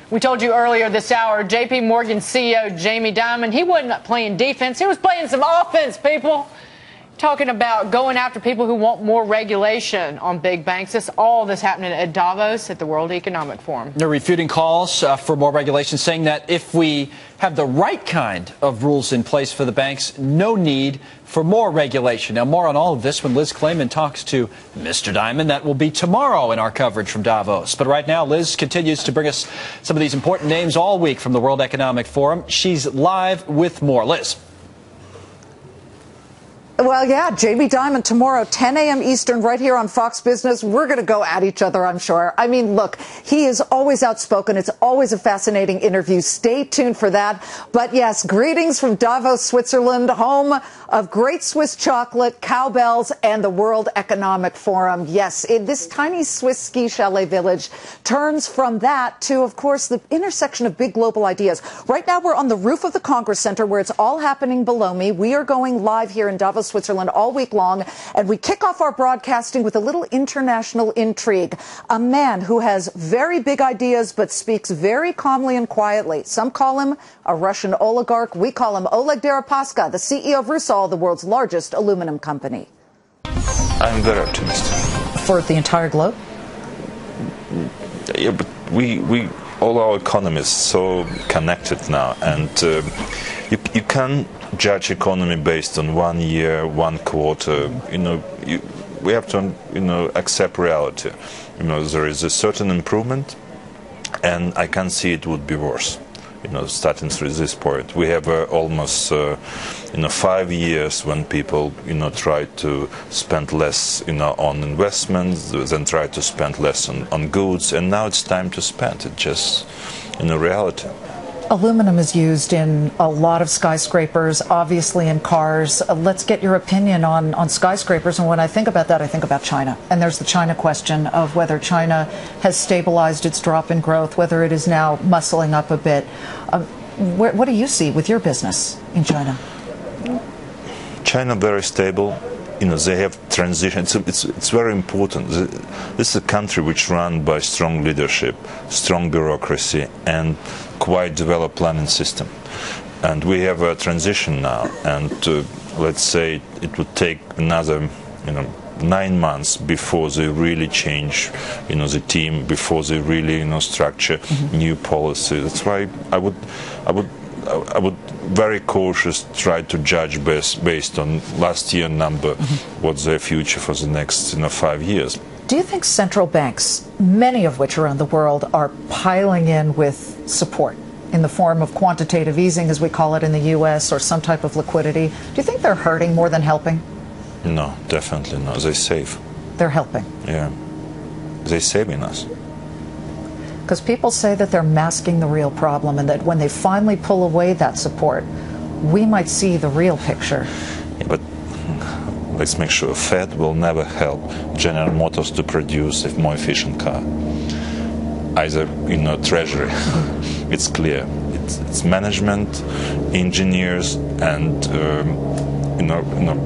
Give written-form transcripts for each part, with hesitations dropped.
We told you earlier this hour, J.P. Morgan CEO Jamie Dimon, he wasn't playing defense. He was playing some offense, people. Talking about going after people who want more regulation on big banks. All this happening at Davos at the World Economic Forum. They're refuting calls for more regulation, saying that if we have the right kind of rules in place for the banks, no need for more regulation. Now, more on all of this when Liz Clayman talks to Mr. Dimon. That will be tomorrow in our coverage from Davos. But right now, Liz continues to bring us some of these important names all week from the World Economic Forum. She's live with more. Liz. Well, yeah, Jamie Dimon tomorrow, 10 a.m. Eastern, right here on Fox Business. We're going to go at each other, I'm sure. I mean, look, he is always outspoken. It's always a fascinating interview. Stay tuned for that. But yes, greetings from Davos, Switzerland, home of great Swiss chocolate, cowbells, and the World Economic Forum. Yes, this tiny Swiss ski chalet village turns from that to, of course, the intersection of big global ideas. Right now, we're on the roof of the Congress Center where it's all happening below me. We are going live here in Davos, Switzerland all week long, and we kick off our broadcasting with a little international intrigue. A man who has very big ideas but speaks very calmly and quietly. Some call him a Russian oligarch. We call him Oleg Deripaska, the CEO of Rusal, the world's largest aluminum company. I'm very optimistic. For the entire globe? Yeah, but we all our economies so connected now, and you can judge economy based on 1 year, 1 quarter. We have to accept reality. There is a certain improvement, and I can see it would be worse. Starting through this point, we have almost 5 years when people try to spend less on investments, then try to spend less on goods, and now it's time to spend. It's just reality. Aluminum is used in a lot of skyscrapers, obviously in cars. Let's get your opinion on skyscrapers. And when I think about that, I think about China. And there's the China question of whether China has stabilized its drop in growth, whether it is now muscling up a bit. What do you see with your business in China? China very stable. They have transition. It's very important. This is a country which run by strong leadership, strong bureaucracy, and quite developed planning system. And we have a transition now. And let's say it would take another, 9 months before they really change, the team, before they really, structure new policy. That's why I would very cautious try to judge based on last year number what's their future for the next 5 years. Do you think central banks, many of which around the world, are piling in with support in the form of quantitative easing, as we call it in the U.S., or some type of liquidity? Do you think they're hurting more than helping? No, definitely not. They save. They're helping? Yeah. They're saving us. Because people say that they're masking the real problem, and that when they finally pull away that support, we might see the real picture. Yeah, but let's make sure Fed will never help General Motors to produce a more efficient car. Either Treasury. It's clear. It's management, engineers, and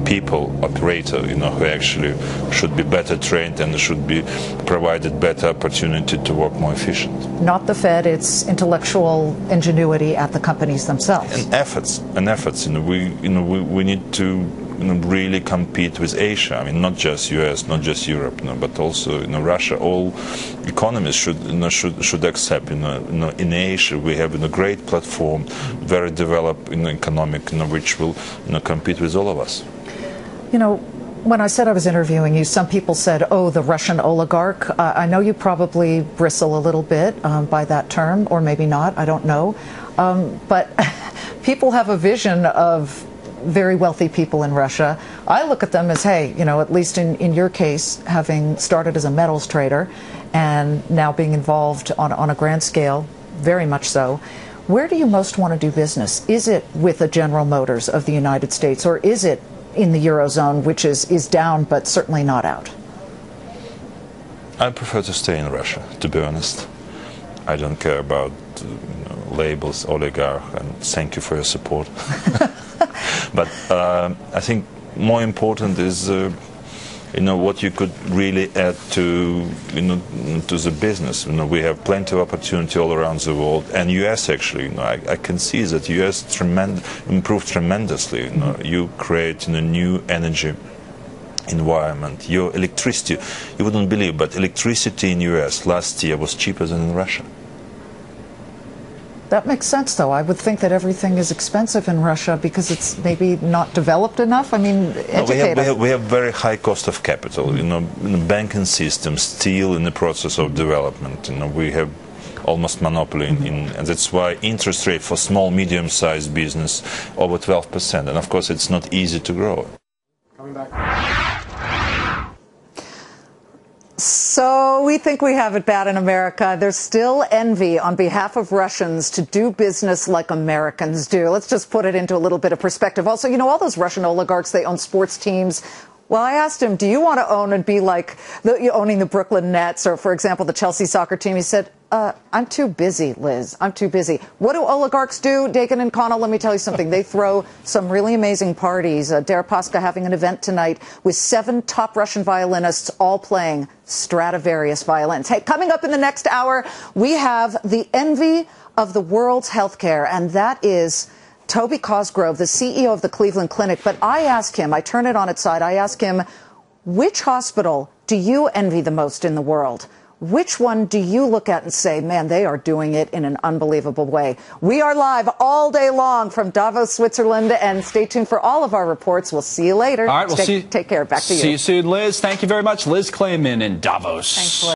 people, operator, who actually should be better trained and should be provided better opportunity to work more efficient. Not the Fed, it's intellectual ingenuity at the companies themselves. And efforts. We need to really compete with Asia. I mean, not just US, not just Europe, but also Russia. All economies should accept. In Asia we have a great platform, very developed economic, which will compete with all of us. When I said I was interviewing you, some people said, "Oh, the Russian oligarch." I know you probably bristle a little bit by that term, or maybe not. I don't know, but people have a vision of very wealthy people in Russia. I look at them as, hey, at least in your case, having started as a metals trader and now being involved on a grand scale, very much so. Where do you most want to do business? Is it with a General Motors of the United States, or is it in the Eurozone, which is down but certainly not out? I prefer to stay in Russia, to be honest. I don't care about labels, oligarch, and thank you for your support. But I think more important is what you could really add to to the business. We have plenty of opportunity all around the world, and US actually, I can see that US improved tremendously. You create a new energy environment. Your electricity, you wouldn't believe, but electricity in US last year was cheaper than in Russia. That makes sense, though. I would think that everything is expensive in Russia because it's maybe not developed enough. I mean, educate us. We have very high cost of capital. The banking system still in the process of development. We have almost monopoly and that's why interest rate for small, medium-sized business over 12%. And of course, it's not easy to grow. Coming back. So we think we have it bad in America. There's still envy on behalf of Russians to do business like Americans do. Let's just put it into a little bit of perspective. Also, all those Russian oligarchs, they own sports teams. Well, I asked him, do you want to own and be like owning the Brooklyn Nets or, for example, the Chelsea soccer team? He said, I'm too busy, Liz. I'm too busy. What do oligarchs do, Dakin and Connell? Let me tell you something. They throw some really amazing parties. Deripaska having an event tonight with 7 top Russian violinists all playing Stradivarius violins. Hey, coming up in the next hour, we have the envy of the world's healthcare, and that is Toby Cosgrove, the CEO of the Cleveland Clinic. But I ask him, I turn it on its side, I ask him, which hospital do you envy the most in the world? Which one do you look at and say, man, they are doing it in an unbelievable way? We are live all day long from Davos, Switzerland, and stay tuned for all of our reports. We'll see you later. All right, we'll see you. Take care. Back to you. See you soon, Liz. Thank you very much. Liz Klayman in Davos. Thanks, Liz.